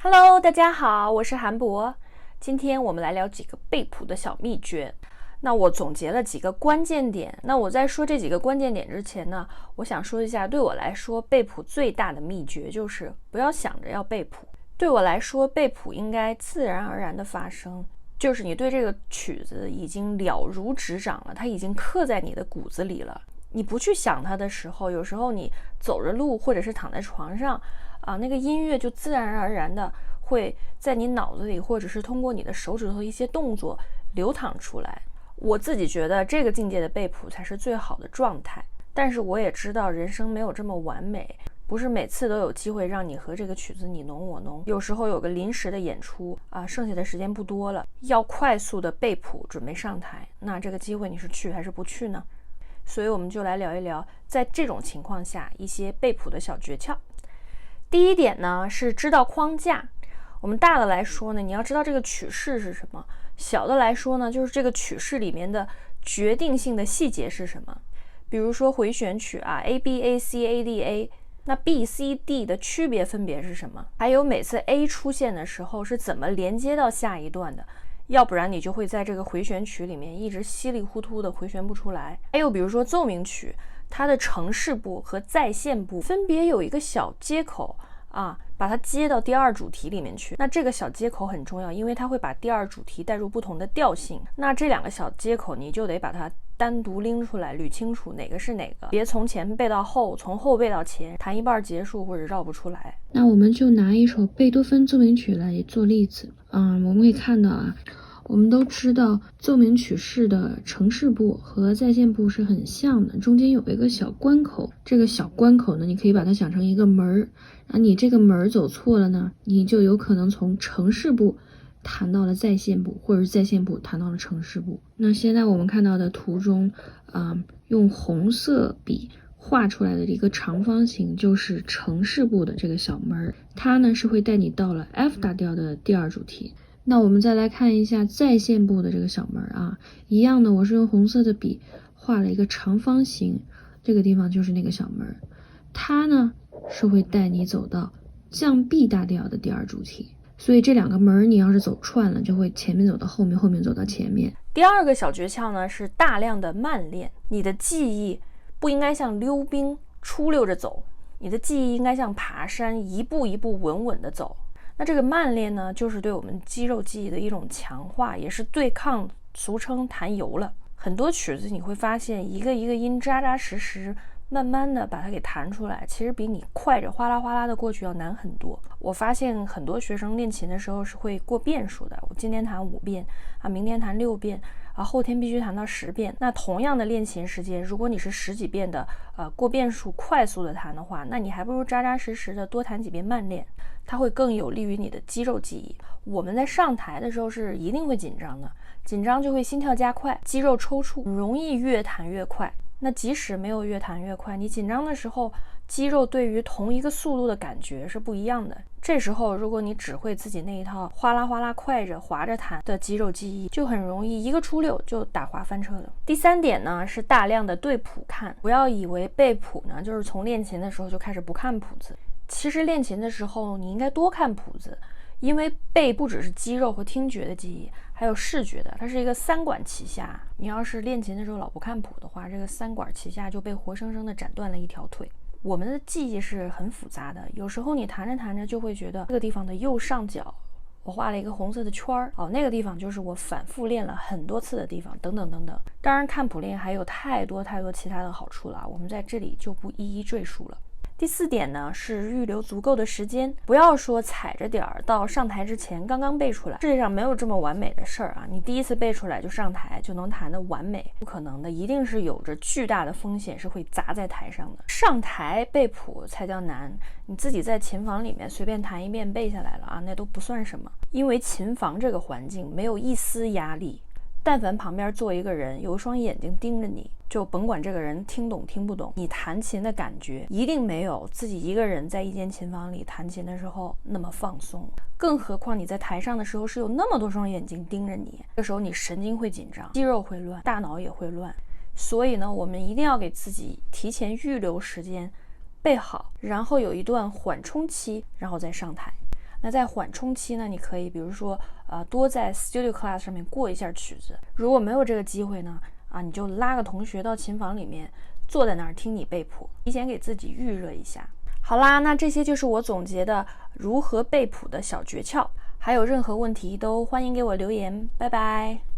Hello，大家好，我是韩博。今天我们来聊几个背谱的小秘诀。那我总结了几个关键点。那我在说这几个关键点之前呢，我想说一下，对我来说背谱最大的秘诀就是不要想着要背谱。对我来说，背谱应该自然而然的发生，就是你对这个曲子已经了如指掌了，它已经刻在你的骨子里了。你不去想它的时候，有时候你走着路或者是躺在床上那个音乐就自然而然的会在你脑子里，或者是通过你的手指头一些动作流淌出来。我自己觉得这个境界的背谱才是最好的状态，但是我也知道人生没有这么完美，不是每次都有机会让你和这个曲子你侬我侬。有时候有个临时的演出剩下的时间不多了，要快速的背谱准备上台，那这个机会你是去还是不去呢？所以我们就来聊一聊在这种情况下一些背谱的小诀窍。第一点呢是知道框架。我们大的来说呢，你要知道这个曲式是什么；小的来说呢，就是这个曲式里面的决定性的细节是什么。比如说回旋曲A B A C A D A， 那 B C D 的区别分别是什么？还有每次 A 出现的时候是怎么连接到下一段的？要不然你就会在这个回旋曲里面一直稀里糊涂的回旋不出来。还有比如说奏鸣曲，它的承饰部和再现部分别有一个小接口把它接到第二主题里面去。那这个小接口很重要，因为它会把第二主题带入不同的调性。那这两个小接口你就得把它单独拎出来，捋清楚哪个是哪个，别从前背到后，从后背到前，弹一半结束或者绕不出来。那我们就拿一首贝多芬奏鸣曲来做例子我们会看到我们都知道奏鸣曲式的承饰部和再现部是很像的，中间有一个小关口，这个小关口呢，你可以把它想成一个门你这个门走错了呢，你就有可能从承饰部弹到了再现部，或者是再现部弹到了承饰部。那现在我们看到的图中用红色笔画出来的一个长方形就是承饰部的这个小门，它呢是会带你到了 F 大调的第二主题。那我们再来看一下再现部的这个小门一样的，我是用红色的笔画了一个长方形，这个地方就是那个小门，它呢是会带你走到降 B 大调的第二主题。所以这两个门你要是走串了，就会前面走到后面，后面走到前面。第二个小诀窍呢是大量的慢练。你的记忆不应该像溜冰出溜着走，你的记忆应该像爬山，一步一步稳稳的走。那这个慢练呢，就是对我们肌肉记忆的一种强化，也是对抗俗称弹油了。很多曲子你会发现一个一个音扎扎实实慢慢的把它给弹出来，其实比你快着哗啦哗啦的过去要难很多。我发现很多学生练琴的时候是会过遍数的，我今天弹5遍明天弹6遍后天必须弹到10遍。那同样的练琴时间，如果你是10几遍的过遍数快速的弹的话，那你还不如扎扎实实的多弹几遍慢练，它会更有利于你的肌肉记忆。我们在上台的时候是一定会紧张的，紧张就会心跳加快，肌肉抽搐，容易越弹越快。那即使没有越弹越快，你紧张的时候肌肉对于同一个速度的感觉是不一样的。这时候如果你只会自己那一套哗啦哗啦快着滑着弹的肌肉记忆，就很容易一个出溜就打滑翻车的。第三点呢是大量的对谱看。不要以为背谱呢就是从练琴的时候就开始不看谱子，其实练琴的时候你应该多看谱子，因为背不只是肌肉和听觉的记忆，还有视觉的，它是一个三管齐下。你要是练琴的时候老不看谱的话，这个三管齐下就被活生生的斩断了一条腿。我们的记忆是很复杂的，有时候你弹着弹着就会觉得这个地方的右上角我画了一个红色的圈那个地方就是我反复练了很多次的地方，等等等等。当然看谱练还有太多其他的好处了，我们在这里就不一一赘述了。第4点呢是预留足够的时间，不要说踩着点儿到上台之前刚刚背出来。世界上没有这么完美的事儿你第一次背出来就上台就能弹得完美，不可能的，一定是有着巨大的风险是会砸在台上的。上台背谱才叫难，你自己在琴房里面随便弹一遍背下来了那都不算什么。因为琴房这个环境没有一丝压力，但凡旁边坐一个人，有一双眼睛盯着你，就甭管这个人听懂听不懂，你弹琴的感觉一定没有自己一个人在一间琴房里弹琴的时候那么放松。更何况你在台上的时候是有那么多双眼睛盯着你，这时候你神经会紧张，肌肉会乱，大脑也会乱。所以呢，我们一定要给自己提前预留时间背好，然后有一段缓冲期，然后再上台那在缓冲期呢，你可以比如说多在 Studio Class 上面过一下曲子。如果没有这个机会呢，你就拉个同学到琴房里面，坐在那儿听你背谱，提前给自己预热一下。好啦，那这些就是我总结的如何背谱的小诀窍，还有任何问题都欢迎给我留言，拜拜。